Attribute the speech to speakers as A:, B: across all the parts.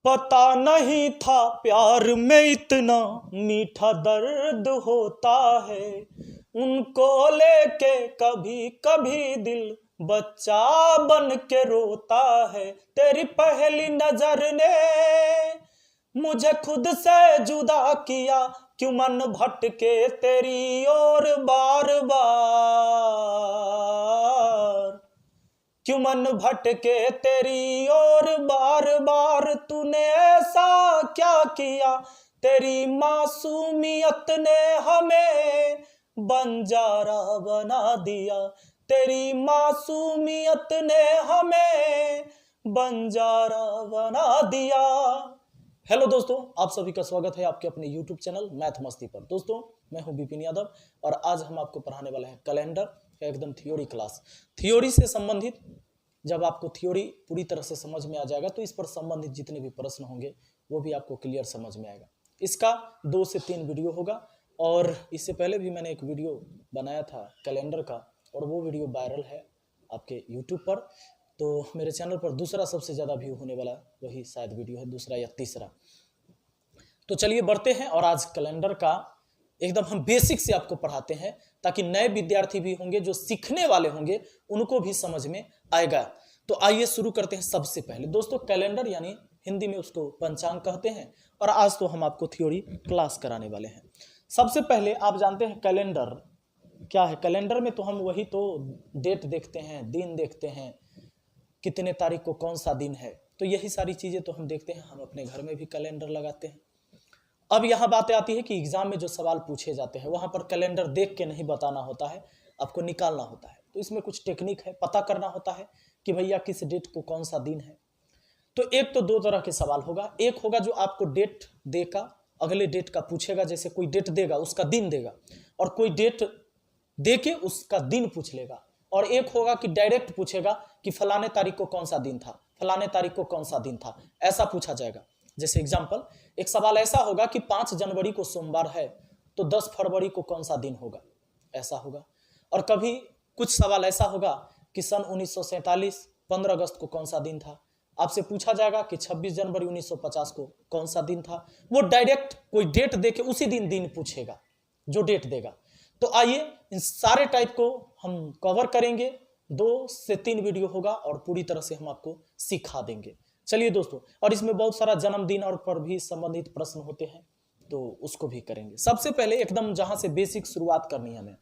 A: पता नहीं था प्यार में इतना मीठा दर्द होता है। उनको लेके कभी कभी दिल बच्चा बन के रोता है। तेरी पहली नजर ने मुझे खुद से जुदा किया, क्यों मन भटके तेरी ओर बार बार, क्यों मन भटके तेरी ओर बार बार। तूने ऐसा क्या किया, तेरी मासूमियत ने हमें बंजारा बना दिया। तेरी मासूमियत ने हमें बंजारा बना दिया। हेलो दोस्तों, आप सभी का स्वागत है आपके अपने YouTube चैनल मैथ मस्ती पर। दोस्तों, मैं हूं विपिन यादव और आज हम आपको पढ़ाने वाले हैं कैलेंडर का एकदम थ्योरी क्लास। थ्योरी से संबंधित जब आपको थ्योरी पूरी तरह से समझ में आ जाएगा तो इस पर संबंधित जितने भी प्रश्न होंगे वो भी आपको क्लियर समझ में आएगा। इसका 2 से 3 वीडियो होगा और इससे पहले भी मैंने एक वीडियो बनाया था कैलेंडर का और वो वीडियो वायरल है आपके यूट्यूब पर। तो मेरे चैनल पर दूसरा सबसे ज़्यादा व्यू होने वाला वही शायद वीडियो है, दूसरा या तीसरा। तो चलिए बढ़ते हैं और आज कैलेंडर का एकदम हम बेसिक से आपको पढ़ाते हैं ताकि नए विद्यार्थी भी होंगे जो सीखने वाले होंगे उनको भी समझ में आएगा। तो आइए शुरू करते हैं। सबसे पहले दोस्तों, कैलेंडर यानी हिंदी में उसको पंचांग कहते हैं और आज तो हम आपको थ्योरी क्लास कराने वाले हैं। सबसे पहले आप जानते हैं कैलेंडर क्या है। कैलेंडर में तो हम वही तो डेट देखते हैं, दिन देखते हैं, कितने तारीख को कौन सा दिन है, तो यही सारी चीजें तो हम देखते हैं। हम अपने घर में भी कैलेंडर लगाते हैं। अब यहाँ बात आती है कि एग्जाम में जो सवाल पूछे जाते हैं वहां पर कैलेंडर देख के नहीं बताना होता है, आपको निकालना होता है। तो इसमें कुछ टेक्निक है, पता करना होता है कि भैया किस डेट को कौन सा दिन है। तो एक तो 2 तरह के सवाल होगा। एक होगा जो आपको डेट देगा, अगले डेट का पूछेगा, जैसे कोई डेट देगा उसका दिन देगा, और कोई डेट दे के उसका दिन पूछ लेगा। और एक होगा कि डायरेक्ट पूछेगा कि फलाने तारीख को कौन सा दिन था, फलाने तारीख को कौन सा दिन था, ऐसा पूछा जाएगा। जैसे एग्जाम्पल, एक सवाल ऐसा होगा कि 5 जनवरी को सोमवार है तो 10 फरवरी को कौन सा दिन होगा, ऐसा होगा। और कभी कुछ सवाल ऐसा होगा कि सन 1947 15 अगस्त को कौन सा दिन था, आपसे पूछा जाएगा कि 26 जनवरी 1950 को कौन सा दिन था। वो डायरेक्ट कोई डेट दे के उसी दिन पूछेगा जो डेट देगा। तो आइए इन सारे टाइप को हम कवर करेंगे। 2 से 3 वीडियो होगा और पूरी तरह से हम आपको सिखा देंगे। चलिए दोस्तों, और इसमें बहुत सारा जन्मदिन और पर भी संबंधित प्रश्न होते हैं तो उसको भी करेंगे। सबसे पहले एकदम जहां से बेसिक शुरुआत करनी है हमें,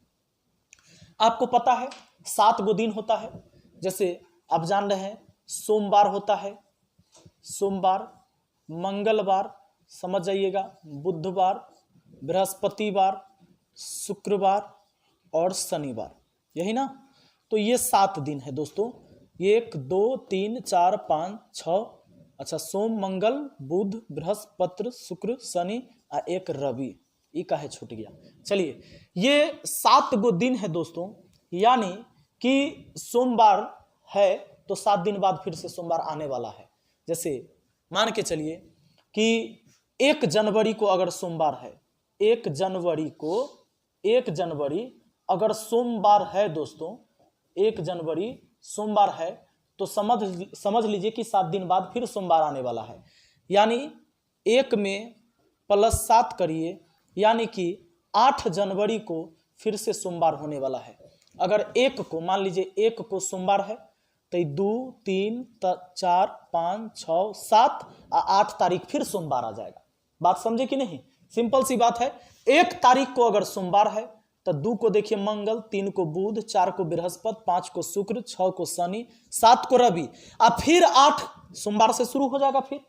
A: आपको पता है 7 गो दिन होता है। जैसे आप जान रहे हैं सोमवार होता है, सोमवार, मंगलवार, समझ जाइएगा, बुधवार, बृहस्पतिवार, शुक्रवार और शनिवार, यही ना। तो ये 7 दिन है दोस्तों। 1 2 3 4 5 6, अच्छा, सोम मंगल बुध बृहस्पति शुक्र शनि और एक रवि, ये काहे छूट गया। चलिए, ये 7 गो दिन है दोस्तों। यानी कि सोमवार है तो 7 दिन बाद फिर से सोमवार आने वाला है। जैसे मान के चलिए कि 1 जनवरी को अगर सोमवार है, 1 जनवरी अगर सोमवार है दोस्तों, 1 जनवरी सोमवार है तो समझ लीजिए कि 7 दिन बाद फिर सोमवार आने वाला है। यानी 1 में +7 करिए, यानी कि 8 जनवरी को फिर से सोमवार होने वाला है। अगर 1 को मान लीजिए 1 को सोमवार है तो 2 3 4 5 6 7 और 8 तारीख फिर सोमवार आ जाएगा। बात समझे कि नहीं? सिंपल सी बात है। 1 तारीख को अगर सोमवार है तो 2 को देखिए मंगल, 3 को बुध, 4 को बृहस्पति, 5 को शुक्र, 6 को शनि, 7 को रवि, और फिर 8 सोमवार से शुरू हो जाएगा फिर।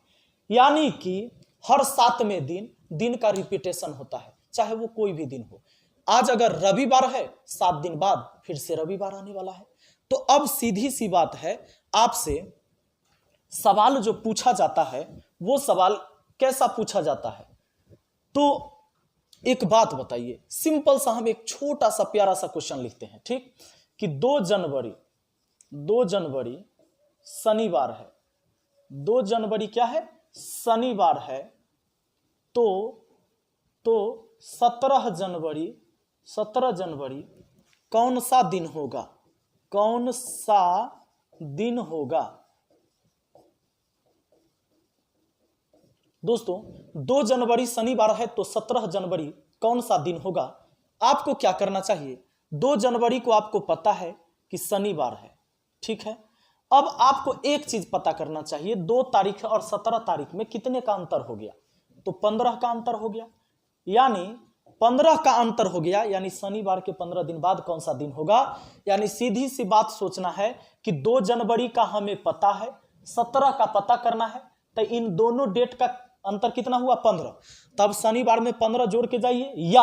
A: यानी कि हर 7वें दिन का रिपीटेशन होता है, चाहे वो कोई भी दिन हो। आज अगर रविवार है, 7 दिन बाद फिर से रविवार आने वाला है। तो अब सीधी सी बात है, आपसे सवाल जो पूछा जाता है वो सवाल कैसा पूछा जाता है। तो एक बात बताइए, सिंपल सा हम एक छोटा सा प्यारा सा क्वेश्चन लिखते हैं, ठीक, कि 2 जनवरी शनिवार है, 2 जनवरी क्या है, शनिवार है। तो 17 जनवरी कौन सा दिन होगा, कौन सा दिन होगा। दोस्तों 2 जनवरी शनिवार है तो 17 जनवरी कौन सा दिन होगा? आपको क्या करना चाहिए, 2 जनवरी को आपको पता है कि शनिवार है, ठीक है। अब आपको एक चीज पता करना चाहिए, 2 तारीख और 17 तारीख में कितने का अंतर हो गया? तो 15 का अंतर हो गया, यानी 15 का अंतर हो गया, यानी शनिवार के 15 दिन बाद कौन सा दिन होगा? यानी सीधी सी बात सोचना है कि 2 जनवरी का हमें पता है, 17 का पता करना है, तो इन दोनों डेट का अंतर कितना हुआ? 15। तब शनिवार में 15 जोड़ के जाइए, या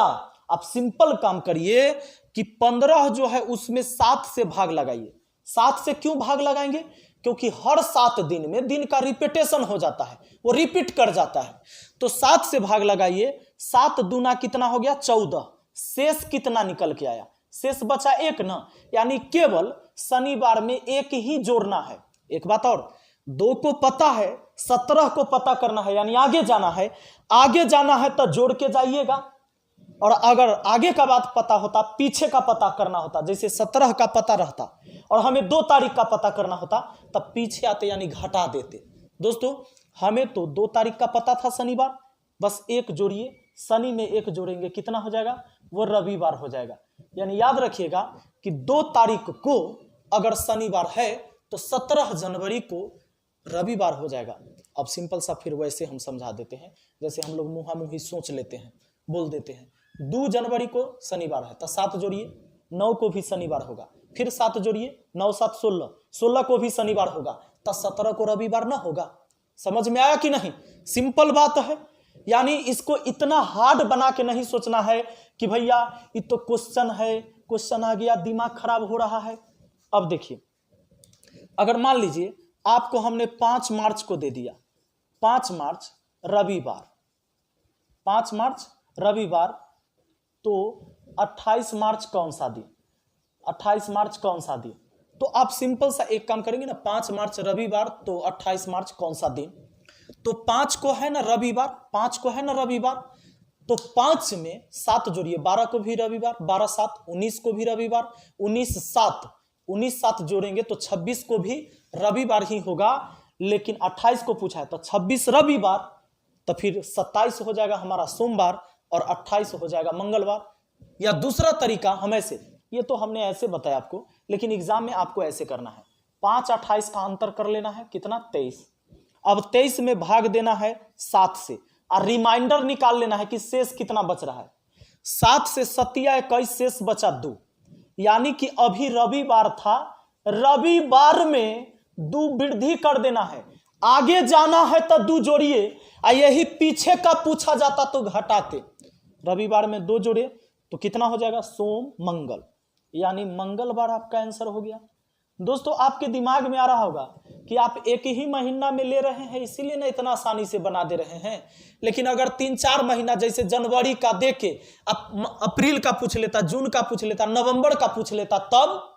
A: आप सिंपल काम करिए कि 15 जो है उसमें 7 से भाग लगाइए। 7 से क्यों भाग लगाएंगे? क्योंकि हर 7 दिन में दिन का रिपीटेशन हो जाता है, वो रिपीट कर जाता है, तो 7 से भाग लगाइए। 7 दूना कितना हो गया? 14। शेष कितना निकल के आया? शेष बचा 1 ना, यानी केवल शनिवार में 1 ही जोड़ना है। एक बात और, 2 को पता है, 17 को पता करना है, यानी आगे जाना है। आगे जाना है तो जोड़ के जाइएगा, और अगर आगे का बात पता होता, पीछे का पता करना होता, जैसे 17 का पता रहता और हमें 2 तारीख का पता करना होता, तब पीछे आते यानी घटा देते। दोस्तों हमें तो 2 तारीख का पता था शनिवार, बस 1 जोड़िए, शनि में 1 जोड़ेंगे कितना हो जाएगा? वो रविवार हो जाएगा। यानी याद रखिएगा कि 2 तारीख को अगर शनिवार है तो 17 जनवरी को रविवार हो जाएगा। अब सिंपल सा फिर वैसे हम समझा देते हैं, जैसे हम लोग मुहा मुही सोच लेते हैं, बोल देते हैं। 2 जनवरी को शनिवार है तो 7 जोड़िए, 9 को भी शनिवार होगा, फिर 7 जोड़िए, 9 7 16, 16 को भी शनिवार होगा, तो 17 को रविवार ना होगा। समझ में आया कि नहीं? सिंपल बात है। यानी इसको इतना हार्ड बना के नहीं सोचना है कि भैया ये तो क्वेश्चन है, क्वेश्चन आ गया, दिमाग खराब हो रहा है। अब देखिए, अगर मान लीजिए आपको हमने 5 मार्च को दे दिया, 5 मार्च रविवार, 5 मार्च रविवार, तो 28 मार्च कौन सा दिन? 28 मार्च कौन सा दिन? तो आप सिंपल सा एक काम करेंगे ना, 5 मार्च रविवार तो 28 मार्च कौन सा दिन? तो 5 को है ना रविवार, 5 को है ना रविवार, तो 5 में 7 जोड़िए, 12 को भी रविवार, 12 7 19 को भी रविवार, 19 7 जोड़ेंगे तो 26 को भी रविवार ही होगा। लेकिन 28 को पूछा है तो 26 रविवार, तो फिर 27 हो जाएगा हमारा सोमवार और 28 हो जाएगा मंगलवार। या दूसरा तरीका हम ऐसे, ये तो हमने ऐसे बताया आपको, लेकिन एग्जाम में आपको ऐसे करना है, 5 28 का अंतर कर लेना है, कितना? 23। अब 23 में भाग देना है 7 से, और रिमाइंडर निकाल लेना है कि शेष कितना बच रहा है। 7 से 7 या 21, शेष बचा 2, यानी कि अभी रविवार था, रविवार में 2 वृद्धि कर देना है। आगे जाना है तो 2 जोड़िए, यही पीछे का पूछा जाता तो घटाते। रविवार में 2 जोड़े तो कितना हो जाएगा? सोम मंगल, यानी मंगलवार आपका आंसर हो गया। दोस्तों आपके दिमाग में आ रहा होगा कि आप एक ही महीना में ले रहे हैं, इसीलिए ना इतना आसानी से बना दे रहे हैं। लेकिन अगर 3-4 महीना, जैसे जनवरी का देके अप्रैल का पूछ लेता, जून का पूछ लेता, नवंबर का पूछ लेता, तब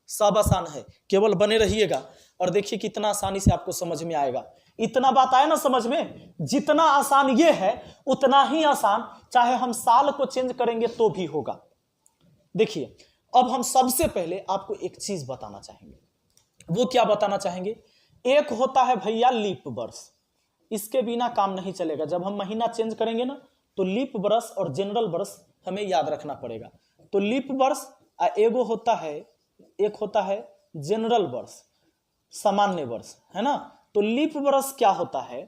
A: सब आसान है। केवल बने रहिएगा और देखिए कितना आसानी से आपको समझ में आएगा। इतना बात आया ना समझ में? जितना आसान ये है उतना ही आसान चाहे हम साल को चेंज करेंगे तो भी होगा। देखिए अब हम सबसे पहले आपको एक चीज बताना चाहेंगे। वो क्या बताना चाहेंगे? एक होता है भैया लीप वर्ष, इसके बिना काम नहीं चलेगा। जब हम महीना चेंज करेंगे ना तो लीप वर्ष और जनरल वर्ष हमें याद रखना पड़ेगा। तो लीप वर्ष एक होता है जनरल वर्ष, सामान्य वर्ष, है ना। तो लीप वर्ष क्या होता है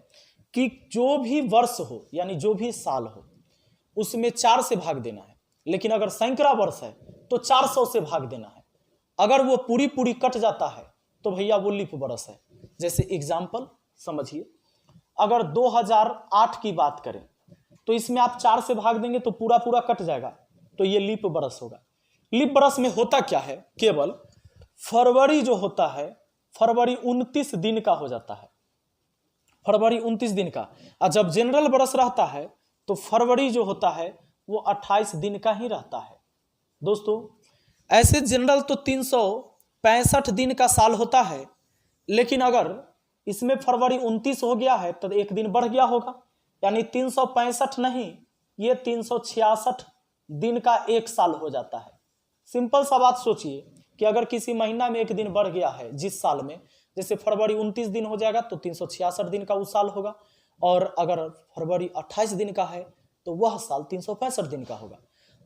A: कि जो भी वर्ष हो, यानी जो भी साल हो, उसमें 4 से भाग देना है। लेकिन अगर सैकड़ा वर्ष है तो 400 से भाग देना है। अगर वो पूरी कट जाता है तो भैया वो लीप वर्ष है। जैसे एग्जाम्पल समझिए, अगर 2008 की बात करें तो इसमें आप 4 से भाग देंगे तो पूरा कट जाएगा, तो ये लीप वर्ष होगा। लीप वर्ष में होता क्या है? केवल फरवरी जो होता है, फरवरी 29 दिन का हो जाता है, फरवरी 29 दिन का। और जब जनरल वर्ष रहता है तो फरवरी जो होता है वो 28 दिन का ही रहता है। दोस्तों ऐसे जनरल तो 365 दिन का साल होता है, लेकिन अगर इसमें फरवरी 29 हो गया है तो 1 दिन बढ़ गया होगा, यानी 365 नहीं, ये 366 दिन का 1 साल हो जाता है। सिंपल सा बात सोचिए कि अगर किसी महीना में 1 दिन बढ़ गया है जिस साल में, जैसे फरवरी 29 दिन हो जाएगा तो 366 दिन का उस साल होगा। और अगर फरवरी 28 दिन का है तो वह साल 365 दिन का होगा।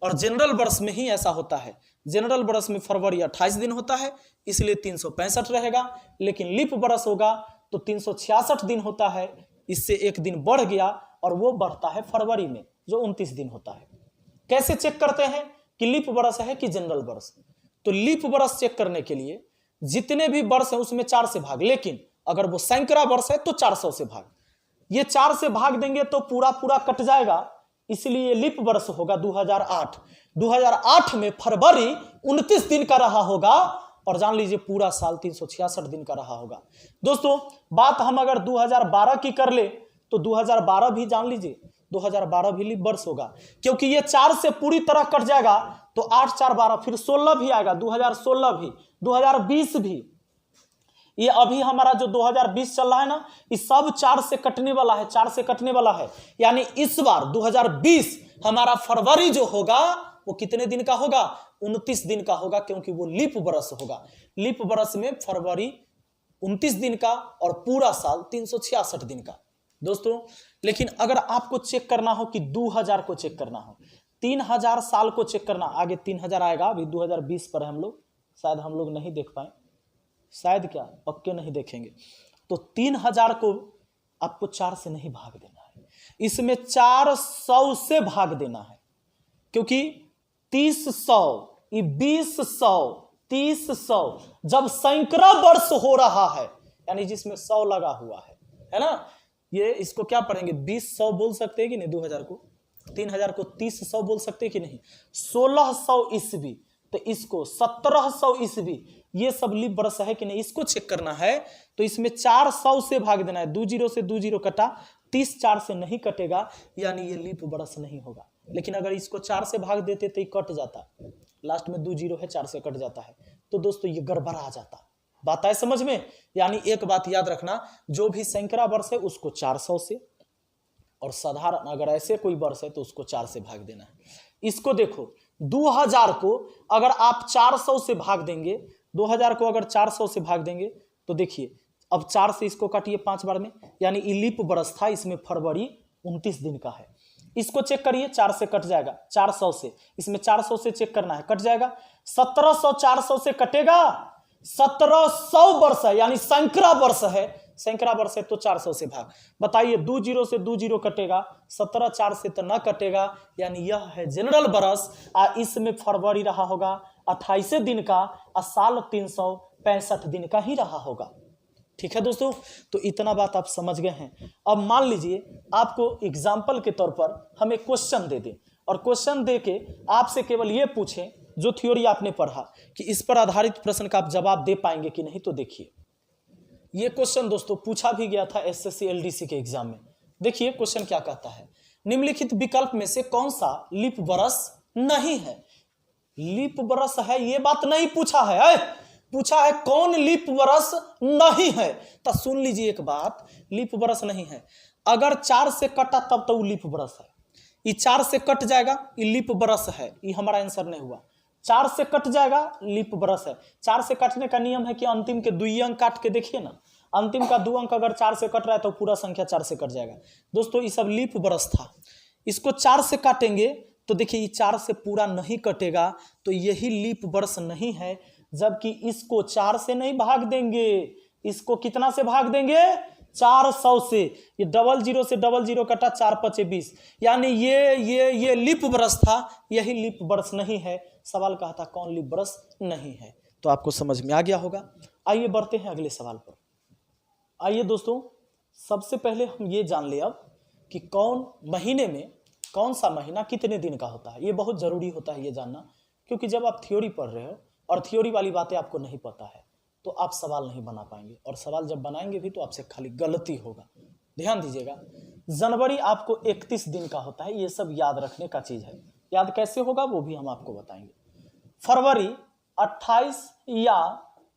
A: और जनरल वर्ष में ही ऐसा होता है, जनरल वर्ष में फरवरी 28 दिन होता है इसलिए 365 रहेगा, लेकिन लीप वर्ष होगा तो 366 दिन होता है, इससे एक दिन बढ़ गया और वो बढ़ता है फरवरी में जो 29 दिन होता है। कैसे चेक करते हैं कि लीप वर्ष है कि जनरल वर्ष? तो लीप वर्ष चेक करने के लिए जितने भी वर्ष है उसमें 4 से भाग, लेकिन अगर वो सैकड़ा वर्ष है तो 400 से भाग। ये 4 से भाग देंगे तो पूरा पूरा कट जाएगा, इसलिए लीप वर्ष होगा 2008। 2008 में फरवरी 29 दिन का रहा होगा और जान लीजिए पूरा साल 366 दिन का रहा होगा। दोस्तों बात हम अगर 2012 की कर ले तो 2012 भी जान लीजिए 2012 भी लीप वर्ष होगा, क्योंकि ये 4 से पूरी तरह कट जाएगा तो 8 4 12 फिर 16 भी आएगा, 2016 भी, 2020 भी। ये अभी हमारा जो 2020 चल रहा है ना, इस सब 4 से कटने वाला है, 4 से कटने वाला है। यानी इस बार 2020 हमारा फरवरी जो होगा वो कितने दिन का होगा? 29 दिन का होगा, क्योंकि वो लीप वर्ष होगा। लीप वर्ष में फरवरी 29 दिन का और पूरा साल 366 दिन का। दोस्तों लेकिन अगर आपको चेक करना हो कि 2000 को चेक करना हो, 3000 साल को चेक करना, आगे 3000 आएगा, अभी 2020 पर हम लोग शायद हम लोग नहीं देख पाए, शायद क्या पक्के नहीं देखेंगे। तो 3000 को आपको 4 से नहीं भाग देना है, इसमें 400 से भाग देना है, क्योंकि 3000 ये 2000 3000 जब सैकड़ा वर्ष हो रहा है यानी जिसमें 100 लगा हुआ है ना, ये इसको क्या पढ़ेंगे? 2000 बोल सकते हैं कि नहीं? 2000 को 3000 को 3000 बोल सकते हैं कि नहीं? 1600 ईस्वी, तो इसको 1700 ईस्वी, ये सब लीप वर्ष है कि नहीं, इसको चेक करना है। तो इसमें 400 से भाग देना है, 20 से 20 कटा, 30 4 से नहीं कटेगा, यानी ये लीप वर्ष नहीं होगा। लेकिन अगर इसको 4 से भाग देते तो ये कट जाता, लास्ट में 20 है, 4 से कट जाता है, तो दोस्तों ये गड़बड़ा जाता। बात आए समझ में? यानी एक बात याद रखना, जो भी सैकड़ा वर्ष है उसको 400 से, और साधारण अगर ऐसे कोई वर्ष है तो उसको 4 से भाग देना है। इसको देखो 2000 को अगर आप 400 से भाग देंगे, 2000 को अगर 400 से भाग देंगे तो देखिए अब 4 से इसको काटिए 5 बार में, यानी लीप वर्ष था, इसमें फरवरी 29 दिन का है। इसको चेक करिए, 4 से कट जाएगा, 400 से, इसमें 400 से चेक करना है, कट जाएगा। 1700 400 से कटेगा, 1700 वर्ष है, यानी सैकड़ा वर्ष है, सैकड़ा वर्ष है तो 400 से भाग। बताइए 20 से 20 कटेगा, 17 4 से तो न कटेगा, यानी यह है जनरल वर्ष। इसमें फरवरी रहा होगा 28 दिन का और साल 365 दिन का ही रहा होगा। ठीक है दोस्तों, तो इतना बात आप समझ गए हैं। अब मान लीजिए आपको एग्जाम्पल के तौर पर हम एक क्वेश्चन दे दें और क्वेश्चन दे के आपसे केवल ये पूछें जो थ्योरी आपने पढ़ा कि इस पर आधारित प्रश्न का आप जवाब दे पाएंगे कि नहीं। तो देखिए ये क्वेश्चन दोस्तों पूछा भी गया था एसएससी एलडीसी के एग्जाम में। देखिए क्वेश्चन क्या कहता है, निम्नलिखित विकल्प में से कौन सा लीप वर्ष नहीं है? लीप वर्ष है ये बात नहीं पूछा है, पूछा है कौन लीप वर्ष नहीं है। तो सुन लीजिए एक बात, लीप वर्ष नहीं है, अगर 4 से कटा तब तो लीप वर्ष है। ये 4 से कट जाएगा, ये लीप वर्ष है, ये हमारा आंसर नहीं हुआ। 4 से कट जाएगा, लीप वर्ष है। 4 से कटने का नियम है कि अंतिम के 2 अंक काट के देखिए ना, अंतिम का 2 अंक अगर 4 से कट रहा है तो पूरा संख्या 4 से कट जाएगा। दोस्तों ये सब लीप वर्ष था, इसको 4 से काटेंगे तो देखिए ये 4 से पूरा नहीं कटेगा, तो यही लीप वर्ष नहीं है। जबकि इसको 4 से नहीं भाग देंगे, इसको कितना से भाग देंगे? 400 से। ये 00 से 00 कटा, 4 5 20, यानी ये लीप वर्ष था, यही लीप वर्ष नहीं है। सवाल कहा था कौन लीप वर्ष नहीं है, तो आपको समझ में आ गया होगा। आइए बढ़ते हैं अगले सवाल पर। आइए दोस्तों सबसे पहले हम ये जान ले अब कि कौन महीने में कौन सा महीना कितने दिन का होता है। ये बहुत जरूरी होता है ये जानना, क्योंकि जब आप थ्योरी पढ़ रहे हो और थ्योरी वाली बातें आपको नहीं पता है तो आप सवाल नहीं बना पाएंगे, और सवाल जब बनाएंगे भी तो आपसे खाली गलती होगा। ध्यान दीजिएगा, जनवरी आपको 31 दिन का होता है, ये सब याद रखने का चीज है। याद कैसे होगा वो भी हम आपको बताएंगे। फरवरी 28 या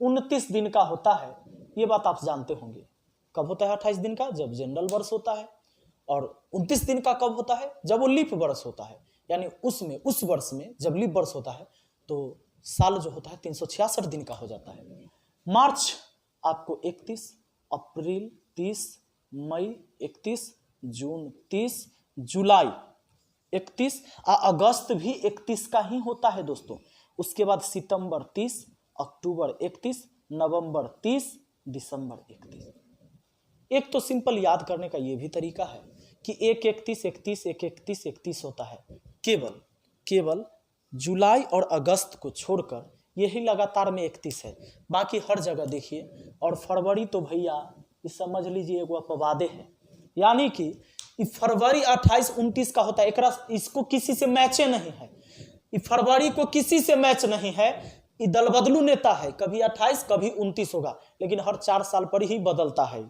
A: 29 दिन का होता है, ये बात आप जानते होंगे। कब होता है 28 दिन का? जब जनरल वर्ष होता है। और 29 दिन का कब होता है? जब वो लीप वर्ष होता है, यानी उसमें उस वर्ष में जब लीप वर्ष होता है तो साल जो होता है 366 दिन का हो जाता है। मार्च आपको 31, अप्रैल 30, मई 31, जून 30, जुलाई 31, अगस्त भी 31 का ही होता है दोस्तों। उसके बाद सितंबर 30, अक्टूबर 31, नवंबर 30, दिसंबर 31। एक तो सिंपल याद करने का ये भी तरीका है कि 1/31, 31, 1/31, 31 होता है। केवल जुलाई और अगस्त को छोड़कर यही लगातार में 31 है, बाकी हर जगह देखिए। और फरवरी तो भैया ये समझ लीजिए वो अपवादे है, यानी कि फरवरी 28, 29 का होता है। इसको किसी से मैचे नहीं है, फरवरी को किसी से मैच नहीं है। ये दल बदलू नेता है, कभी 28 कभी 29 होगा, लेकिन हर 4 साल पर ही बदलता है।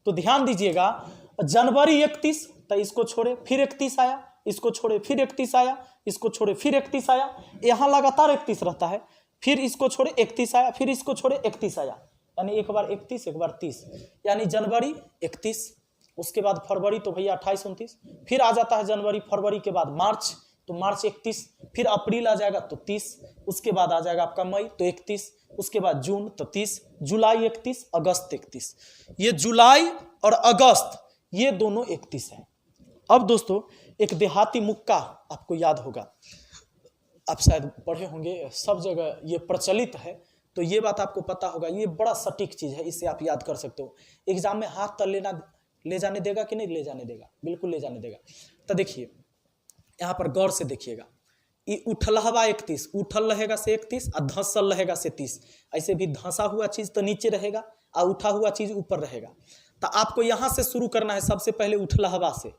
A: तो ध्यान दीजिएगा, जनवरी 31, तो इसको छोड़े फिर 31 आया, इसको छोड़े फिर 31 आया, इसको छोड़े फिर 31 आया, यहाँ लगातार 31 रहता है। फिर इसको छोड़े 31 आया, फिर इसको छोड़े 31 आया, यानी एक बार 31 एक बार 30, यानी जनवरी 31। उसके बाद फरवरी तो भैया 28, 29, फिर आ जाता है जनवरी। फरवरी के बाद मार्च, तो मार्च 31, फिर अप्रैल आ जाएगा तो 30, उसके बाद आ जाएगा आपका मई तो 31, उसके बाद जून तो 30, जुलाई 31, अगस्त 31। ये जुलाई और अगस्त ये दोनों 31 है। अब दोस्तों एक देहाती मुक्का आपको याद होगा, आप शायद पढ़े होंगे, सब जगह ये प्रचलित है, तो ये बात आपको पता होगा। ये बड़ा सटीक चीज है, इससे आप याद कर सकते हो। एग्जाम में हाथ तक ले जाने देगा कि नहीं ले जाने देगा? बिल्कुल ले जाने देगा। तो देखिए यहाँ पर गौर से देखिएगा, ये उठलहवा 31, उठल रहेगा से 31 और धंसल रहेगा से 30। ऐसे भी धंसा हुआ चीज तो नीचे रहेगा और उठा हुआ चीज ऊपर रहेगा। तो आपको यहाँ से शुरू करना है, सबसे पहले उठलहवा से।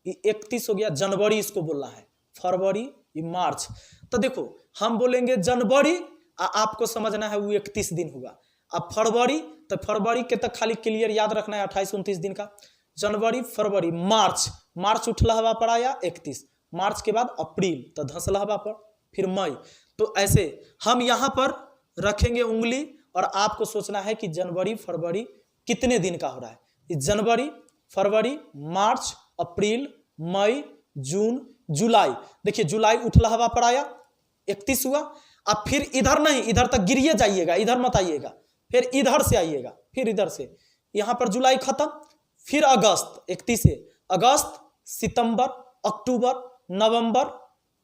A: ये 31 हो गया, जनवरी इसको बोलना है, फरवरी, ये मार्च। तो देखो हम बोलेंगे जनवरी, आपको समझना है वो 31 दिन हुआ। अब फरवरी, तो फरवरी के तक खाली क्लियर याद रखना है 28, 29 दिन का। जनवरी, फरवरी, मार्च, मार्च उठलहवा पर आया 31, मार्च के बाद अप्रैल तो धंसलहवा पर, फिर मई। तो ऐसे हम यहाँ पर रखेंगे उंगली और आपको सोचना है कि जनवरी फरवरी कितने दिन का हो रहा है। जनवरी, फरवरी, मार्च, अप्रैल, मई, जून, जुलाई। देखिए जुलाई उठलहवा पर आया 31 हुआ। अब फिर इधर नहीं, इधर तक गिरिए जाइएगा, इधर मत आइएगा, फिर इधर से आइएगा, फिर इधर से। यहाँ पर जुलाई खत्म, फिर अगस्त 31 से अगस्त, सितंबर, अक्टूबर, नवंबर,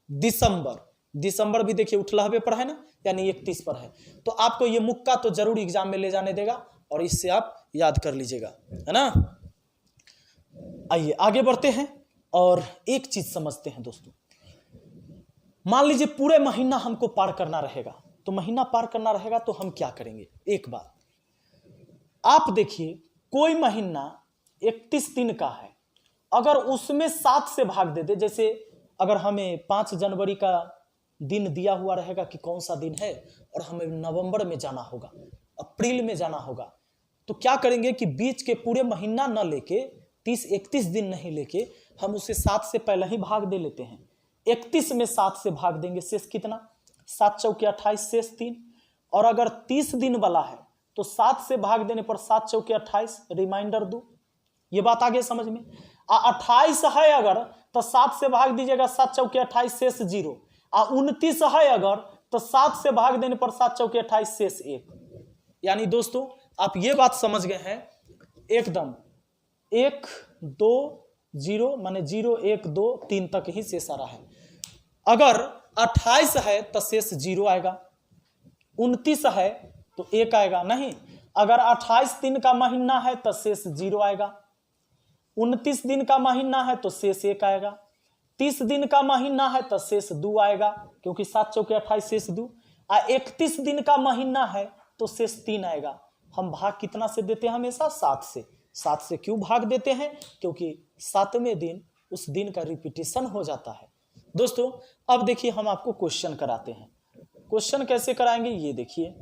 A: दिसंबर। दिसंबर भी देखिए उठलहवे पर है ना, यानी 31 पर है। तो आपको ये मुक्का तो जरूर एग्जाम में ले जाने देगा और इससे आप याद कर लीजिएगा, है ना। आइए आगे बढ़ते हैं और एक चीज समझते हैं दोस्तों। मान लीजिए पूरे महीना हमको पार करना रहेगा, तो महीना पार करना रहेगा तो हम क्या करेंगे। एक बात आप देखिए, कोई महीना 31 दिन का है, अगर उसमें 7 से भाग दे दे, जैसे अगर हमें 5 जनवरी का दिन दिया हुआ रहेगा कि कौन सा दिन है और हमें नवंबर में जाना होगा, अप्रैल में जाना होगा, तो क्या करेंगे कि बीच के पूरे महीना न लेके 30-31 दिन नहीं लेके हम उसे 7 से पहले ही भाग दे लेते हैं। 31 में 7 से भाग देंगे, शेष कितना? 7 चौके 28, शेष 3। और अगर 30 दिन वाला है तो 7 से भाग देने पर 7 चौके 28, रिमाइंडर 2। ये बात आगे समझ में। 28 है अगर तो 7 से भाग दीजिएगा, 7 चौके 28, शेष 0। 29 है अगर तो 7 से भाग देने पर 7 चौके 28, शेष 1। यानी दोस्तों आप ये बात समझ गए हैं एकदम, 1 2 0 माने 0 1 2 3 तक ही शेष आ रहा है। अगर 28 है तो शेष 0 आएगा, 29 है तो 1 आएगा नहीं। अगर 28 दिन का महीना है तो शेष 0 आएगा, 29 दिन का महीना है तो शेष 1 आएगा, 30 दिन का महीना है तो शेष 2 आएगा, क्योंकि 7 चौके 28, शेष 2। 31 दिन का महीना है तो शेष 3 आएगा। हम भाग कितना से देते हैं? हमेशा 7 से। 7 से क्यों भाग देते हैं? क्योंकि 7वें दिन उस दिन का रिपीटेशन हो जाता है। दोस्तों अब देखिए हम आपको क्वेश्चन कराते हैं। क्वेश्चन कैसे कराएंगे ये देखिए।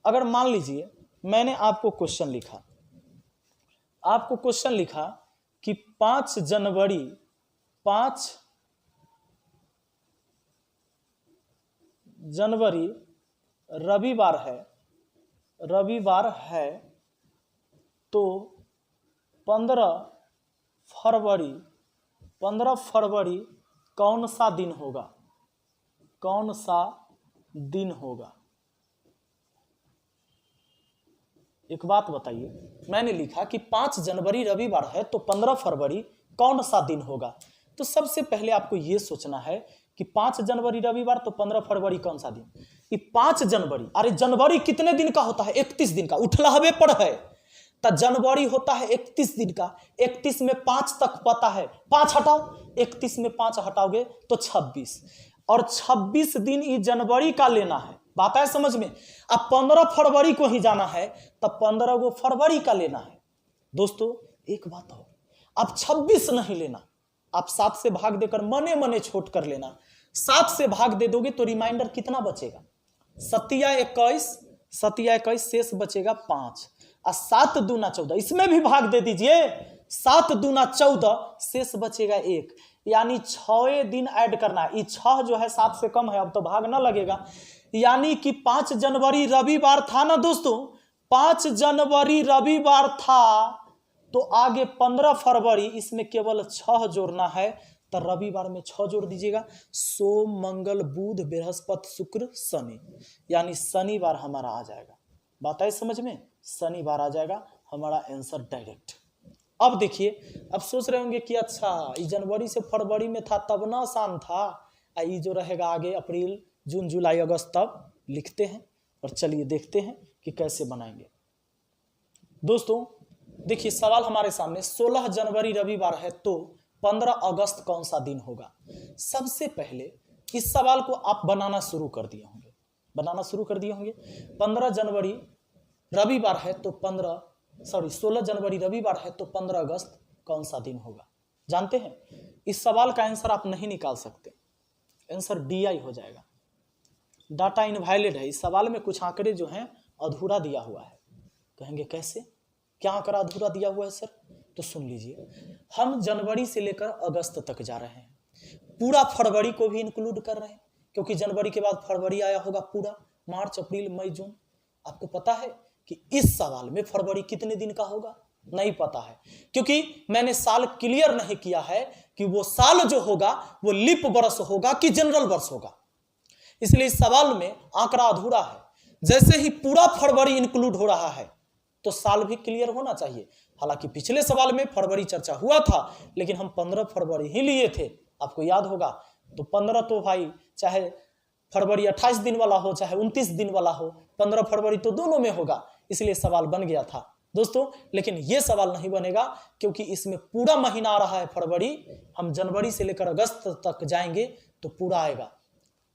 A: अगर मान लीजिए मैंने आपको क्वेश्चन लिखा कि 5 जनवरी रविवार है तो 15 फरवरी कौन सा दिन होगा? एक बात बताइए, मैंने लिखा कि 5 जनवरी रविवार है तो 15 फरवरी कौन सा दिन होगा? तो सबसे पहले आपको यह सोचना है कि 5 जनवरी रविवार, तो 15 फरवरी कौन सा दिन? ये 5 जनवरी, अरे जनवरी कितने दिन का होता है? 31 दिन का। उठलावे पर है तो जनवरी होता है 31 दिन का। 31 में 5 तक पता है, 5 हटाओ, 31 में 5 हटाओगे तो 26, और 26 दिन ये जनवरी का लेना है। बात है समझ में? अब 15 फरवरी को ही जाना है तब 15 को फरवरी का लेना है। दोस्तों एक बात हो, आप 26 नहीं लेना, आप 7 से भाग देकर मने मने छोट कर लेना। 7 से भाग दे दोगे तो रिमाइंडर कितना बचेगा? 7 शेष बचेगा 5, और 7 दूना 14, इसमें भी भाग दे दीजिए, 7 दूना 14, शेष बचेगा 1, यानी 6 दिन ऐड करना है। ये 6 जो है 7 से कम है, अब तो भाग ना लगेगा, यानी कि 5 जनवरी रविवार था ना दोस्तों, 5 जनवरी रविवार था, तो आगे 15 फरवरी, इसमें केवल 6 जोड़ना है, तो रविवार में 6 जोड़ दीजिएगा। सोम मंगल बुध बृहस्पति शुक्र शनि, यानी शनिवार हमारा आ जाएगा। बात है समझ में? शनिवार आ जाएगा हमारा आंसर डायरेक्ट। अब देखिए, अब सोच रहे होंगे कि अच्छा ये जनवरी से फरवरी में था तब ना आसान था, ये जो रहेगा आगे अप्रैल जून जुलाई अगस्त, तब लिखते हैं और चलिए देखते हैं कि कैसे बनाएंगे। दोस्तों देखिए सवाल हमारे सामने, 16 जनवरी रविवार है तो 15 अगस्त कौन सा दिन होगा? सबसे पहले इस सवाल को आप बनाना शुरू कर दिए होंगे, 15 जनवरी रविवार है तो 16 जनवरी रविवार है तो 15 अगस्त कौन सा दिन होगा? जानते हैं इस सवाल का आंसर आप नहीं निकाल सकते, आंसर DI हो जाएगा। डाटा इनवैलिड है। इस सवाल में कुछ आंकड़े जो हैं अधूरा दिया हुआ है। कहेंगे कैसे, क्या आंकड़ा अधूरा दिया हुआ है सर? तो सुन लीजिए, हम जनवरी से लेकर अगस्त तक जा रहे हैं, पूरा फरवरी को भी इंक्लूड कर रहे हैं, क्योंकि जनवरी के बाद फरवरी आया होगा पूरा, मार्च अप्रैल मई जून। आपको पता है कि इस सवाल में फरवरी कितने दिन का होगा? नहीं पता है, क्योंकि मैंने साल क्लियर नहीं किया है कि वो साल जो होगा वो लीप वर्ष होगा कि जनरल वर्ष होगा, इसलिए इस सवाल में आंकड़ा अधूरा है। जैसे ही पूरा फरवरी इंक्लूड हो रहा है तो साल भी क्लियर होना चाहिए। हालांकि पिछले सवाल में फरवरी चर्चा हुआ था, लेकिन हम 15 फरवरी ही लिए थे, आपको याद होगा। तो 15 तो भाई चाहे फरवरी 28 दिन वाला हो चाहे 29 दिन वाला हो, 15 फरवरी तो दोनों में होगा, इसलिए सवाल बन गया था दोस्तों। लेकिन यह सवाल नहीं बनेगा क्योंकि इसमें पूरा महीना आ रहा है फरवरी, हम जनवरी से लेकर अगस्त तक जाएंगे तो पूरा आएगा,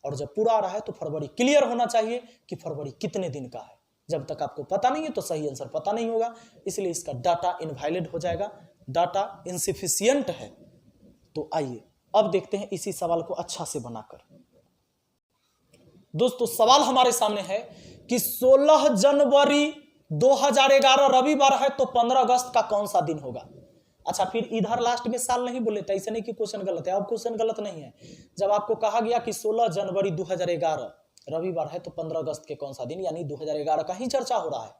A: और जब पूरा आ रहा है तो फरवरी क्लियर होना चाहिए कि फरवरी कितने दिन का है। जब तक आपको पता नहीं है तो सही आंसर पता नहीं होगा, इसलिए इसका डाटा इनवैलिड हो जाएगा, डाटा इनसफिशिएंट है। तो आइए अब देखते हैं इसी सवाल को अच्छा से बनाकर। दोस्तों सवाल हमारे सामने है कि 16 जनवरी 2011 रविवार है तो 15 अगस्त का कौन सा दिन होगा? अच्छा, फिर इधर लास्ट में साल नहीं बोले थे, ऐसे नहीं कि क्वेश्चन गलत है। अब क्वेश्चन गलत नहीं है। जब आपको कहा गया कि 16 जनवरी 2011 रविवार है तो 15 अगस्त के कौन सा दिन, यानी 2011 का ही चर्चा हो रहा है।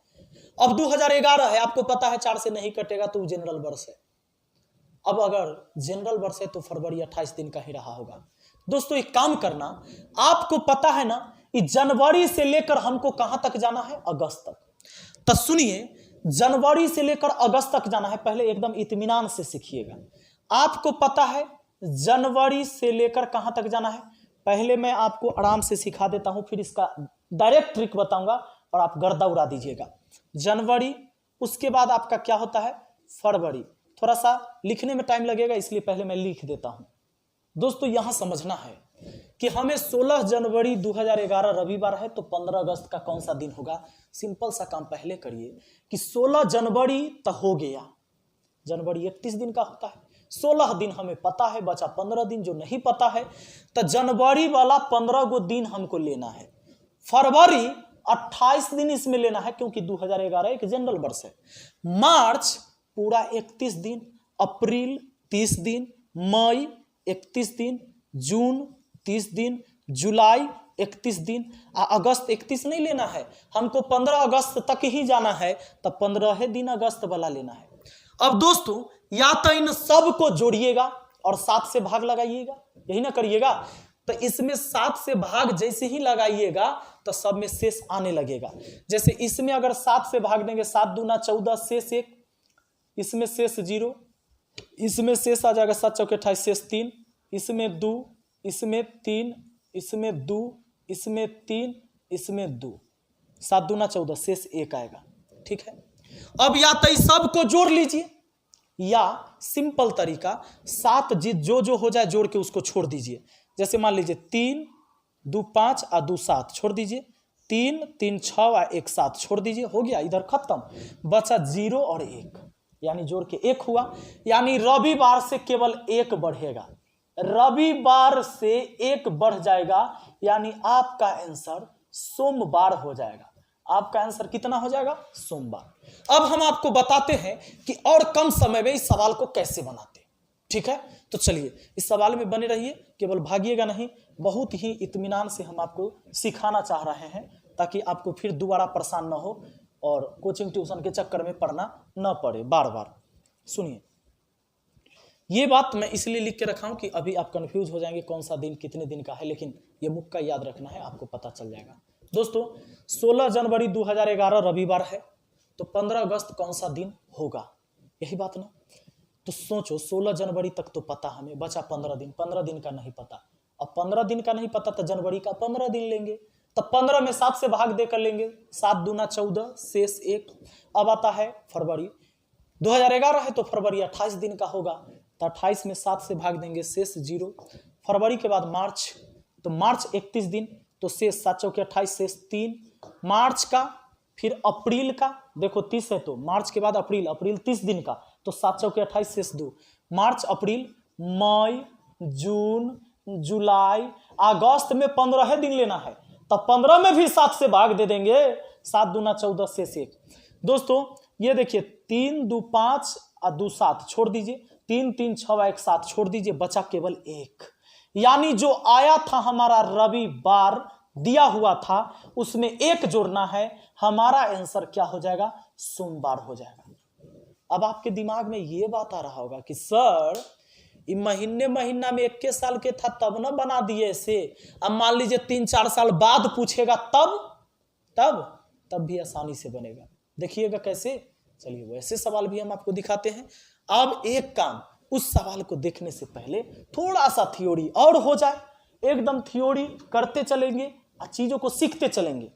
A: अब 2011 है, आपको पता है 4 से नहीं कटेगा तो जनरल वर्ष है। अब अगर जनरल वर्ष है तो फरवरी 28 दिन का ही रहा होगा। दोस्तों एक काम करना, आपको पता है ना कि जनवरी से लेकर हमको कहां तक जाना है? अगस्त तक। तो सुनिए, जनवरी से लेकर अगस्त तक जाना है, पहले एकदम इत्मीनान से सीखिएगा। आपको पता है जनवरी से लेकर कहां तक जाना है? पहले मैं आपको आराम से सिखा देता हूं, फिर इसका डायरेक्ट ट्रिक बताऊंगा और आप गर्दा उड़ा दीजिएगा। जनवरी, उसके बाद आपका क्या होता है? फरवरी। थोड़ा सा लिखने में टाइम लगेगा इसलिए पहले मैं लिख देता हूं। दोस्तों यहां समझना है कि हमें 16 जनवरी 2011 रविवार है तो 15 अगस्त का कौन सा दिन होगा? सिंपल सा काम पहले करिए कि 16 जनवरी तो हो गया, जनवरी 31 दिन का होता है, 16 दिन हमें पता है, बचा 15 दिन जो नहीं पता है, तो जनवरी वाला 15 गो दिन हमको लेना है। फरवरी 28 दिन इसमें लेना है क्योंकि 2011 एक जनरल वर्ष है। मार्च पूरा 31 दिन, अप्रैल 30 दिन, मई 31 दिन, जून 30 दिन, जुलाई 31 दिन, अगस्त 31 नहीं लेना है, हमको 15 अगस्त तक ही जाना है, तब 15 दिन अगस्त वाला लेना है। अब दोस्तों या तो इन सब को जोड़िएगा और 7 से भाग लगाइएगा, यही ना करिएगा। तो इसमें 7 से भाग जैसे ही लगाइएगा तो सब में शेष आने लगेगा। जैसे इसमें अगर 7 से भाग देंगे, 7 दूना 14, शेष 1, इसमें शेष 0, इसमें शेष आ जाएगा 7 चौके 28, शेष 3, इसमें 2, इसमें 3, इसमें 2, इसमें 3, इसमें 2, 7 दूना 14, शेष 1 आएगा। ठीक है, अब या तो इस सब को जोड़ लीजिए या सिंपल तरीका 7 जो हो जाए जोड़ के उसको छोड़ दीजिए। जैसे मान लीजिए 3 2 5 और 2 7 छोड़ दीजिए, 3 3 6 और 1 7 छोड़ दीजिए, हो गया, इधर खत्म, बचा 0 और 1, यानी जोड़ के 1 हुआ। यानी रविवार से केवल 1 बढ़ेगा, रविवार से 1 बढ़ जाएगा, यानी आपका आंसर सोमवार हो जाएगा। आपका आंसर कितना हो जाएगा? सोमवार। अब हम आपको बताते हैं कि और कम समय में इस सवाल को कैसे बनाते हैं। ठीक है, तो चलिए इस सवाल में बने रहिए, केवल भागिएगा नहीं, बहुत ही इत्मीनान से हम आपको सिखाना चाह रहे हैं ताकि आपको फिर दोबारा परेशान ना हो और कोचिंग ट्यूशन के चक्कर में पढ़ना न पड़े बार बार। सुनिए, ये बात मैं इसलिए लिख के रखा हूं कि अभी आप कंफ्यूज हो जाएंगे कौन सा दिन कितने दिन का है, लेकिन ये मुक्का याद रखना है, आपको पता चल जाएगा। दोस्तों 16 जनवरी 2011 रविवार है, तो 15 अगस्त कौन सा दिन होगा? यही बात ना। तो सोचो 16 जनवरी तक तो पता हमें, बचा 15 दिन, 15 दिन का नहीं पता। अब 15 दिन का नहीं पता तो जनवरी का 15 दिन लेंगे, तो 15 में 7 से भाग देकर लेंगे, 7 दूना 14, शेष 1। अब आता है फरवरी, 2011 है तो फरवरी 28 दिन का होगा, तो 28 में 7 से भाग देंगे, शेष 0। फरवरी के बाद मार्च, तो मार्च 31 दिन, तो शेष 7 चौके 28, शेष 3। मार्च का, फिर अप्रैल का, देखो 30 है तो मार्च के बाद अप्रैल, अप्रैल 30 दिन का, तो 7 चौके 28, शेष 2। मार्च, अप्रैल, मई, जून, जुलाई, अगस्त में 15 दिन लेना है, तो 15 में भी 7 से भाग दे देंगे, 7 दूना 14, शेष 1। दोस्तों ये देखिए 3 2 5 और 2 7 छोड़ दीजिए, 3 3 6 और 1 7 छोड़ दीजिए, बचा केवल 1। यानी जो आया था हमारा रविवार दिया हुआ था उसमें 1 जोड़ना है, हमारा आंसर क्या हो जाएगा? सोमवार हो जाएगा। अब आपके दिमाग में ये बात आ रहा होगा कि सर ये महीना में 21 साल के था तब ना बना दिए ऐसे, अब मान लीजिए 3-4 साल बाद पूछेगा तब भी आसानी से बनेगा। देखिएगा कैसे, चलिए वैसे सवाल भी हम आपको दिखाते हैं। अब एक काम, उस सवाल को देखने से पहले थोड़ा सा थ्योरी और हो जाए, एकदम थ्योरी करते चलेंगे और चीजों को सीखते चलेंगे।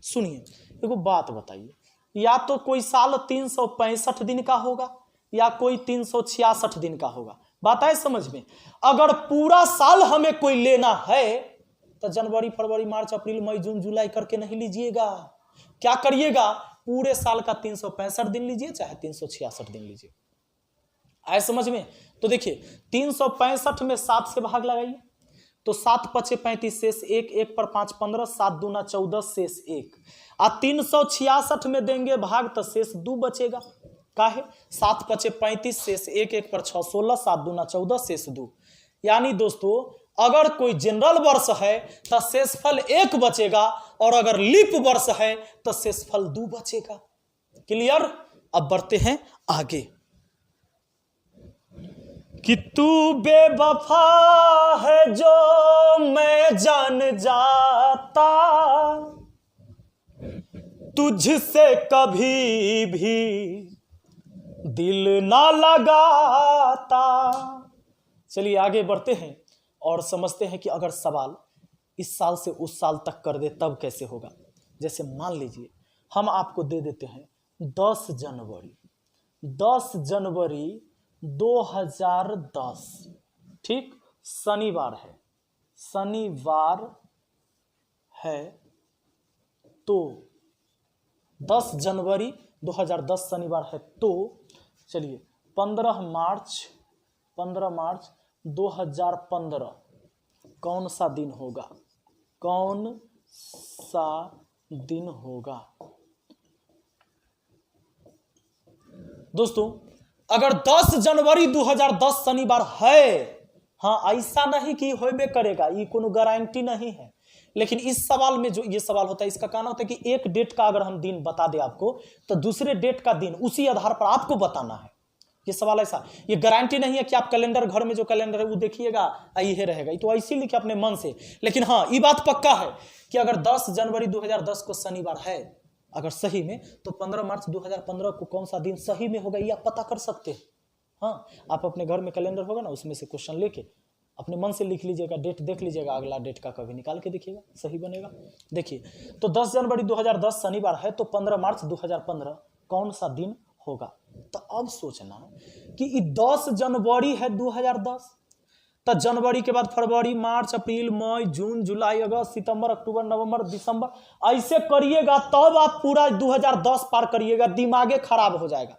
A: सुनिए, एगो बात बताइए, या तो कोई साल 365 दिन का होगा या कोई 366 दिन का होगा, बात आए समझ में? अगर पूरा साल हमें कोई लेना है तो जनवरी फरवरी मार्च अप्रैल मई जून जुलाई करके नहीं लीजिएगा, क्या करिएगा? पूरे साल का 365 दिन लीजिए, चाहे 366 दिन लीजिए। आए समझ में? तो देखिए 365 में 7 से भाग लगाइए, तो 7 पचे 35, शेष 1, 1 पर 5 15, 7 दूना 14, शेष 1। और 366 में देंगे भाग तो शेष 2 बचेगा, काहे? 7 पचे 35, शेष 1, 1 पर 6 16, 7 दूना 14, शेष 2। यानी दोस्तों अगर कोई जनरल वर्ष है तो शेषफल 1 बचेगा, और अगर लीप वर्ष है तो शेषफल 2 बचेगा। क्लियर? अब बढ़ते हैं आगे कि तू बेवफा है जो मैं जान जाता, तुझसे कभी भी दिल ना लगाता। चलिए आगे बढ़ते हैं और समझते हैं कि अगर सवाल इस साल से उस साल तक कर दे तब कैसे होगा। जैसे मान लीजिए हम आपको दे देते हैं 10 जनवरी 2010, ठीक, शनिवार है, तो 10 जनवरी 2010 शनिवार है, तो चलिए 15 मार्च 2015 कौन सा दिन होगा? दोस्तों अगर 10 जनवरी 2010 शनिवार है, हाँ ऐसा नहीं कि होबे करेगा, ये कोनो गारंटी नहीं है, लेकिन इस सवाल में जो ये सवाल होता है इसका कहना होता है कि एक डेट का अगर हम दिन बता दे आपको तो दूसरे डेट का दिन उसी आधार पर आपको बताना है। ये सवाल ऐसा, ये गारंटी नहीं है कि आप कैलेंडर, घर में जो कैलेंडर है वो देखिएगा ये रहेगा, ये तो ऐसे लिखे अपने मन से। लेकिन हाँ ये बात पक्का है कि अगर 10 जनवरी 2010 को शनिवार है अगर सही में, तो 15 मार्च 2015 को कौन सा दिन सही में होगा ये आप पता कर सकते हैं। हाँ, आप अपने घर में कैलेंडर होगा ना, उसमें से क्वेश्चन लेके अपने मन से लिख लीजिएगा, डेट देख लीजिएगा, अगला डेट का कभी निकाल के देखिएगा, सही बनेगा। देखिए, तो 10 जनवरी 2010 शनिवार है, तो 15 मार्च 2015 कौन सा दिन होगा? तो अब सोचना कि 10 जनवरी है 2010, तो जनवरी के बाद फरवरी, मार्च, अप्रैल, मई, जून, जुलाई, अगस्त, सितंबर, अक्टूबर, नवंबर, दिसंबर, ऐसे करिएगा तब आप पूरा 2010 पार करिएगा, दिमागे खराब हो जाएगा।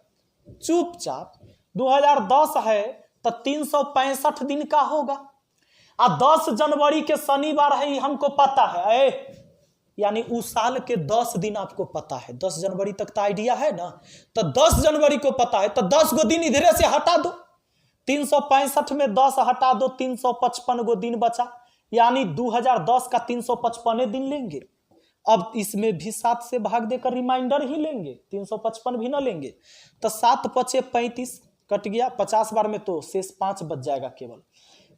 A: चुपचाप 2010 है तो 365 दिन का होगा, और 10 जनवरी के शनिवार है, ये हमको पता है, यानी उस साल के 10 दिन आपको पता है, 10 जनवरी तक तो आइडिया है ना, तो 10 जनवरी को पता है, तो 10 गो दिन इधरे से हटा दो, 365 में 10 हटा दो, 355 गो दिन बचा, यानी 2010 का 355 दिन लेंगे। अब इसमें भी 7 से भाग देकर रिमाइंडर ही लेंगे, 355 भी ना लेंगे, तो 7 पचे 35 कट गया, 50 बार में तो शेष 5 बच जाएगा केवल,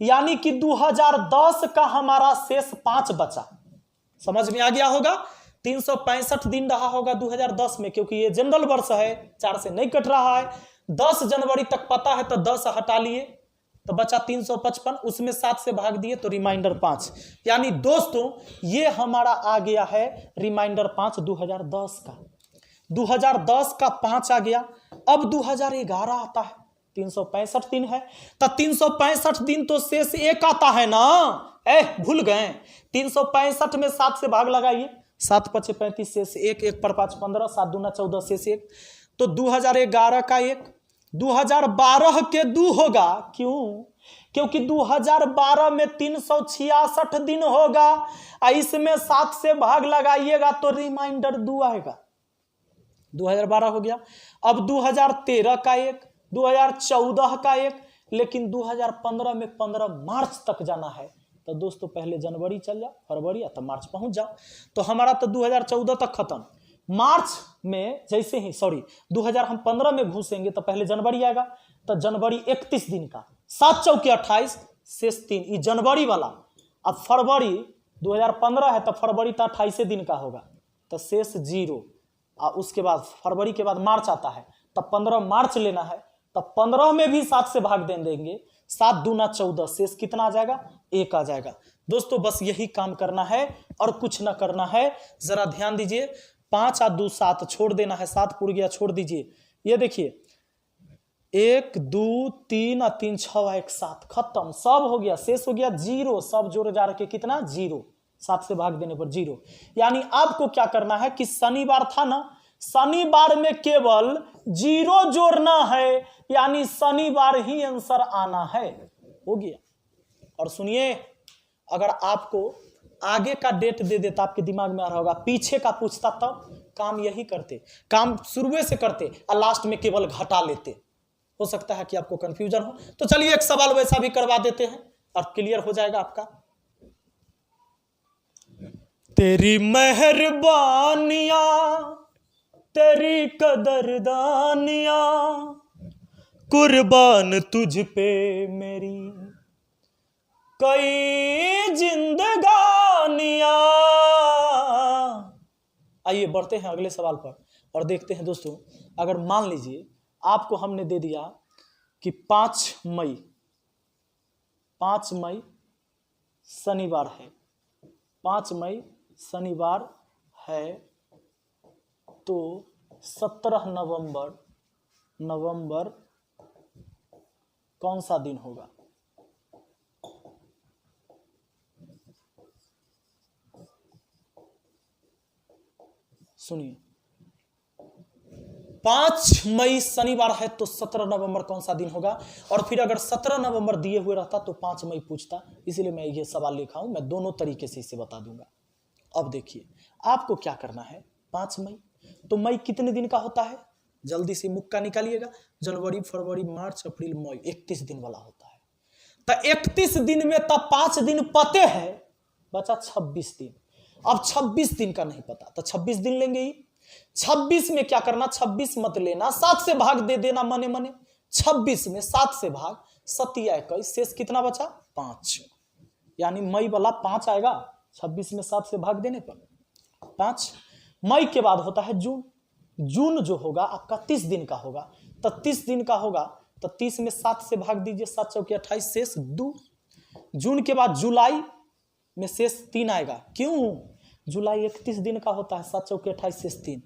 A: यानी कि 2010 का हमारा शेष 5 बचा। समझ में आ गया होगा? 365 दिन रहा होगा 2010 में, क्योंकि ये जनरल वर्ष है, 4 से नहीं कट रहा है। 10 जनवरी तक पता है तो 10 हटा लिए तो बचा 355, उसमें 7 से भाग दिए तो रिमाइंडर 5, यानी दोस्तों ये हमारा आ गया है रिमाइंडर 5 2010 का। 2010 का 5 आ गया। अब 2011 आता है, 365 दिन है, तो 365 दिन तो शेष 1 आता है ना, भूल गए? 365 में 7 से भाग लगाइए, 7 पचे 35 शेष 1, 1 पर 5 15, 7 दूना 14 शेष 1, तो 2011 का 1, 2012 के 2 होगा। क्यों? क्योंकि 2012 में 366 दिन होगा, इसमें 7 से भाग लगाइएगा तो रिमाइंडर 2 आएगा, 2012 हो गया। अब 2013 का 1, 2014 का 1, लेकिन 2015 में 15 मार्च तक जाना है, तो दोस्तों पहले जनवरी चल जाओ, फरवरी या तो मार्च पहुंच जाओ, तो हमारा तो 2014 तक खत्म। मार्च में जैसे ही 2015 में घुसेंगे तो पहले जनवरी आएगा, तो जनवरी 31 दिन का, 7 चौके 28 शेष 3, ये जनवरी वाला। अब फरवरी 2015 है तो फरवरी तो 28 दिन का होगा, तो शेष 0, और उसके बाद फरवरी के बाद मार्च आता है, तब 15 मार्च लेना है, तब 15 में भी 7 से भाग दे देंगे, 7 दूना 14 शेष कितना आ जाएगा? 1 आ जाएगा। दोस्तों बस यही काम करना है और कुछ ना करना है। जरा ध्यान दीजिए, 5 और 2 7 छोड़ देना है, 7 पुर गया, छोड़ दीजिए। ये देखिए 1 2 3 और 3 6 और 1 7, खत्म, सब हो गया, शेष हो गया 0, सब जोड़ जा रखे कितना? 0, 7 से भाग देने पर 0। यानी आपको क्या करना है कि शनिवार था ना, शनिवार में केवल 0 जोड़ना है, यानी शनिवार ही आंसर आना है, हो गया। और सुनिए, अगर आपको आगे का डेट दे देता, आपके दिमाग में आ रहा होगा, पीछे का पूछता तब काम यही करते, काम शुरू से करते और लास्ट में केवल घटा लेते। हो सकता है कि आपको कंफ्यूजन हो, तो चलिए एक सवाल वैसा भी करवा देते हैं और क्लियर हो जाएगा आपका। तेरी मेहरबानियां, तेरी कदरदानियां, कुर्बान तुझ पे मेरी कई जिंदगानियां। आइए बढ़ते हैं अगले सवाल पर और देखते हैं दोस्तों, अगर मान लीजिए आपको हमने दे दिया कि 5 मई शनिवार है, 5 मई शनिवार है, तो 17 नवंबर कौन सा दिन होगा? सुनिए, 5 मई शनिवार है तो 17 नवंबर कौन सा दिन होगा? और फिर अगर 17 नवंबर दिए हुए रहता तो 5 मई पूछता, इसलिए मैं ये सवाल लिखा हूं, मैं दोनों तरीके से इसे बता दूंगा। अब देखिए आपको क्या करना है, 5 मई, तो मई कितने दिन का होता है? जल्दी से मुक्का निकालिएगा, जनवरी फरवरी मार्च अप्रैल मई 31 दिन वाला होता है, तो 31 दिन में तब 5 दिन पते हैं, बचा 26 दिन। अब 26 दिन का नहीं पता तो 26 दिन लेंगे ही। 26 में क्या करना, 26 मत लेना, 7 से भाग दे देना मने मने। 26 में 7 से भाग, 7 या 21, शेष कितना बचा? 5, यानी मई वाला 5 आएगा, 26 में 7 से भाग देने पर 5। मई के बाद होता है जून। जून जो होगा आपका 30 दिन का होगा, तो 30 दिन का होगा तो 30 में 7 से भाग दीजिए, 7 चौके 28 शेष 2। जून के बाद जुलाई में शेष 3 आएगा, क्यों? जुलाई 31 दिन का होता है, 7 चौके 28 शेष 3।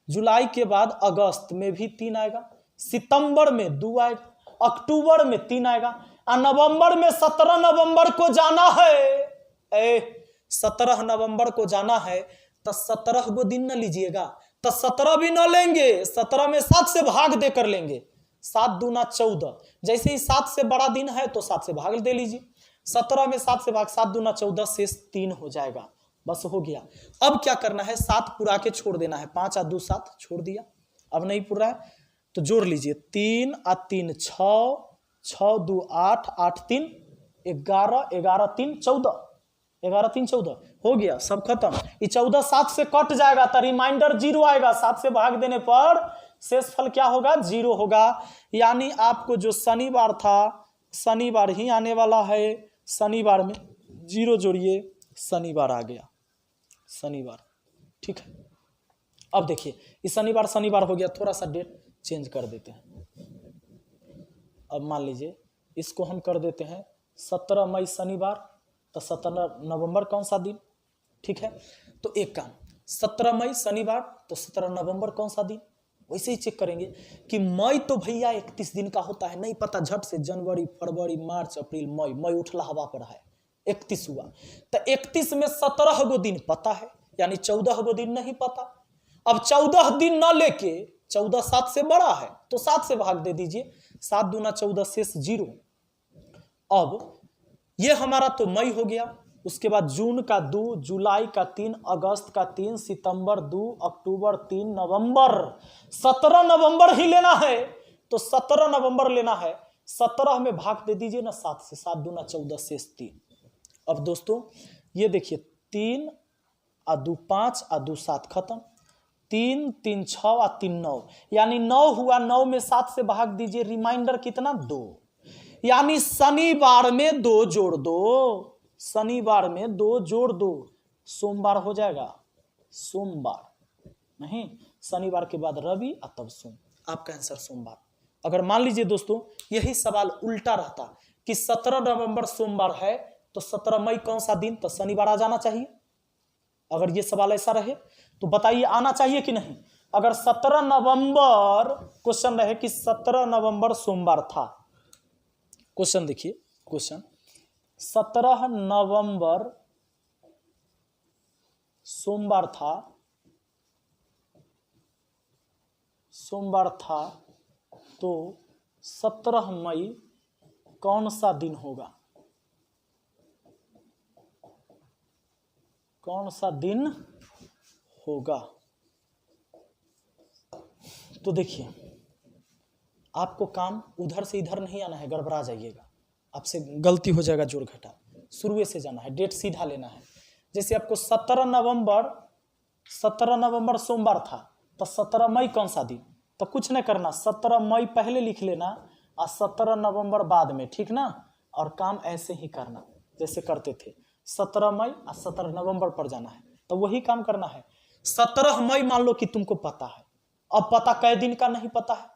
A: जुलाई के बाद अगस्त में भी 3 आएगा, सितंबर में 2 आएगा, अक्टूबर में 3 आएगा, और नवंबर में 17 नवंबर को जाना है। 17 नवंबर को जाना है तो 17 गो दिन न लीजिएगा, तो 17 भी न लेंगे, 17 में 7 से भाग देकर लेंगे। 7 दूना 14, जैसे ही 7 से बड़ा दिन है तो 7 से भाग दे लीजिए। 17 में 7 से भाग, 7 दूना 14 शेष 3 हो जाएगा, बस हो गया। अब क्या करना है, 7 पुरा के छोड़ देना है। 5 और 2 7 छोड़ दिया, अब नहीं पूरा है तो जोड़ लीजिए। 3 और 3 6, 6 2 8, 8 3 11, 11 3 14, 11 3 14 हो गया, सब खत्म। ये 14 7 से कट जाएगा तो रिमाइंडर 0 आएगा। 7 से भाग देने पर शेषफल क्या होगा, 0 होगा। यानी आपको जो शनिवार था, शनिवार ही आने वाला है। शनिवार में 0 जोड़िए, शनिवार आ गया, शनिवार, ठीक है। अब देखिए ये शनिवार शनिवार हो गया, थोड़ा सा डेट चेंज कर देते हैं। अब मान लीजिए इसको हम कर देते हैं 17 मई शनिवार, तो 17 नवंबर कौन सा दिन, ठीक है। तो एक काम, 17 मई शनिवार तो 17 नवंबर कौन सा दिन, वैसे ही चेक करेंगे कि मई तो भैया 31 दिन का होता है, नहीं पता झट से जनवरी फरवरी मार्च अप्रैल मई, मई उठला हवा पर है, 31 हुआ। तो 31 में 17 गो दिन पता है, यानी 14 गो दिन नहीं पता। अब 14 दिन ना लेके 14 7 से बड़ा है तो 7 से भाग दे दीजिए, 7 दूना 14 शेष 0। अब ये हमारा तो मई हो गया, उसके बाद जून का 2, जुलाई का 3, अगस्त का 3, सितंबर 2, अक्टूबर 3, नवंबर 17 नवंबर ही लेना है तो 17 नवंबर लेना है। 17 में भाग दे दीजिए ना 7 से, 7 दूना 14 शेष 3। अब दोस्तों ये देखिए 3 और 2 5 और 2 7 खत्म, 3 3 6 और 3 9, यानी 9 हुआ। 9 में 7 से भाग दीजिए, रिमाइंडर कितना, 2। यानी शनिवार में 2 जोड़ दो, शनिवार में 2 जोड़ दो, सोमवार हो जाएगा। सोमवार नहीं, शनिवार के बाद रवि और तब सोम, आपका आंसर सोमवार। अगर मान लीजिए दोस्तों यही सवाल उल्टा रहता कि 17 नवंबर सोमवार है तो 17 मई कौन सा दिन, तो शनिवार आ जाना चाहिए। अगर ये सवाल ऐसा रहे तो बताइए आना चाहिए कि नहीं। अगर 17 नवंबर क्वेश्चन रहे कि 17 नवंबर सोमवार था, क्वेश्चन देखिए, क्वेश्चन 17 नवंबर सोमवार था, तो 17 मई कौन सा दिन होगा, कौन सा दिन होगा। तो देखिए आपको काम उधर से इधर नहीं आना है, गड़बड़ा जाइएगा, आपसे गलती हो जाएगा जोड़ घटा, शुरू से जाना है, डेट सीधा लेना है। जैसे आपको 17 नवंबर सोमवार था तो 17 मई कौन सा दिन, तो कुछ नहीं करना, 17 मई पहले लिख लेना और 17 नवंबर बाद में, ठीक ना। और काम ऐसे ही करना जैसे करते थे, 17 मई और 17 नवंबर पर जाना है, तो वही काम करना है। 17 मई मान लो कि तुमको पता है, अब पता कै दिन का नहीं पता है,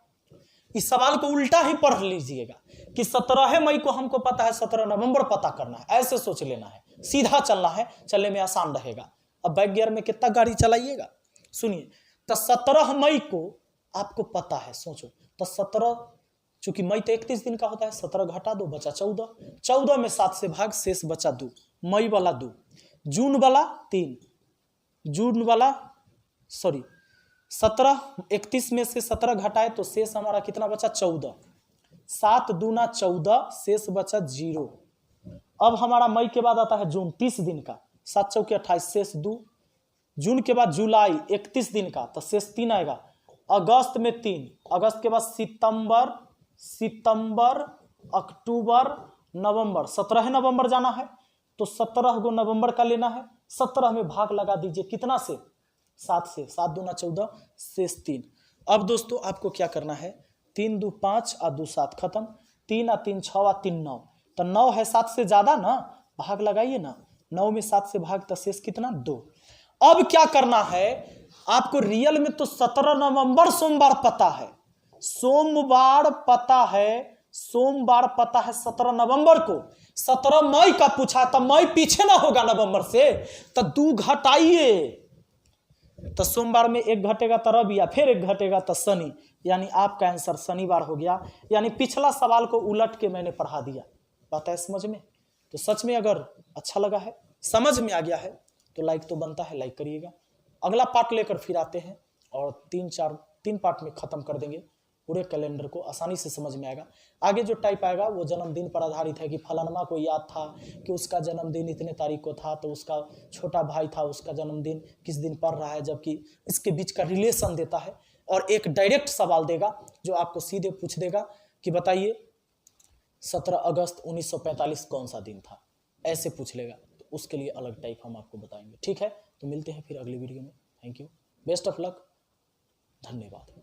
A: इस सवाल को उल्टा ही पढ़ लीजिएगा कि 17 मई को हमको पता है, 17 नवंबर पता करना है, ऐसे सोच लेना है, सीधा चलना है, चलने में आसान रहेगा। अब बैक गियर में कितना गाड़ी चलाइएगा, सुनिए। तो 17 मई को आपको पता है, सोचो, तो 17, चूंकि मई तो 31 दिन का होता है, 17 घटा दो बचा 14, 14 में 7 से भाग, शेष बचा 2, मई वाला 2, जून वाला 3, 17 31 में से 17 घटाए तो शेष हमारा कितना बचा, 14, 7 दूना 14 शेष बचा 0। अब हमारा मई के बाद आता है जून 30 दिन का, 7 चौके 28 शेष 2, जून के बाद जुलाई 31 दिन का तो शेष 3 आएगा, अगस्त में 3, अगस्त के बाद सितंबर अक्टूबर नवंबर, 17 नवंबर जाना है तो 17 गो नवंबर का लेना है, 17 में भाग लगा दीजिए कितना से, 7 से, 7 दूना 14 शेष 3। अब दोस्तों आपको क्या करना है, 3 2 5 और 2 7 खत्म, 3 और 3 6 और 3 9, तो 9 है 7 से ज्यादा ना, भाग लगाइए ना, 9 में 7 से भाग तो शेष कितना, 2। अब क्या करना है आपको, रियल में तो 17 नवंबर सोमवार पता है, सोमवार पता है, सोमवार पता है 17 नवंबर को, 17 मई का पूछा, तो मई पीछे ना होगा नवंबर से, तो 2 घटाइए, तो सोमवार में 1 घटेगा तो रवि, या फिर 1 घटेगा तो शनि, यानी आपका आंसर शनिवार हो गया। यानी पिछला सवाल को उलट के मैंने पढ़ा दिया। बात है समझ में? तो सच में अगर अच्छा लगा है, समझ में आ गया है, तो लाइक तो बनता है, लाइक करिएगा। अगला पार्ट लेकर फिर आते हैं और 3 पार्ट में खत्म कर देंगे पूरे कैलेंडर को, आसानी से समझ में आएगा। आगे जो टाइप आएगा वो जन्मदिन पर आधारित है कि फलानमा को याद था कि उसका जन्मदिन इतने तारीख को था, तो उसका छोटा भाई था, उसका जन्मदिन किस दिन पड़ रहा है, जबकि इसके बीच का रिलेशन देता है। और एक डायरेक्ट सवाल देगा जो आपको सीधे पूछ देगा कि बताइए 17 अगस्त 1945 कौन सा दिन था, ऐसे पूछ लेगा। तो उसके लिए अलग टाइप हम आपको बताएंगे। ठीक है, तो मिलते हैं फिर अगली वीडियो में। Thank you, best of luck, धन्यवाद।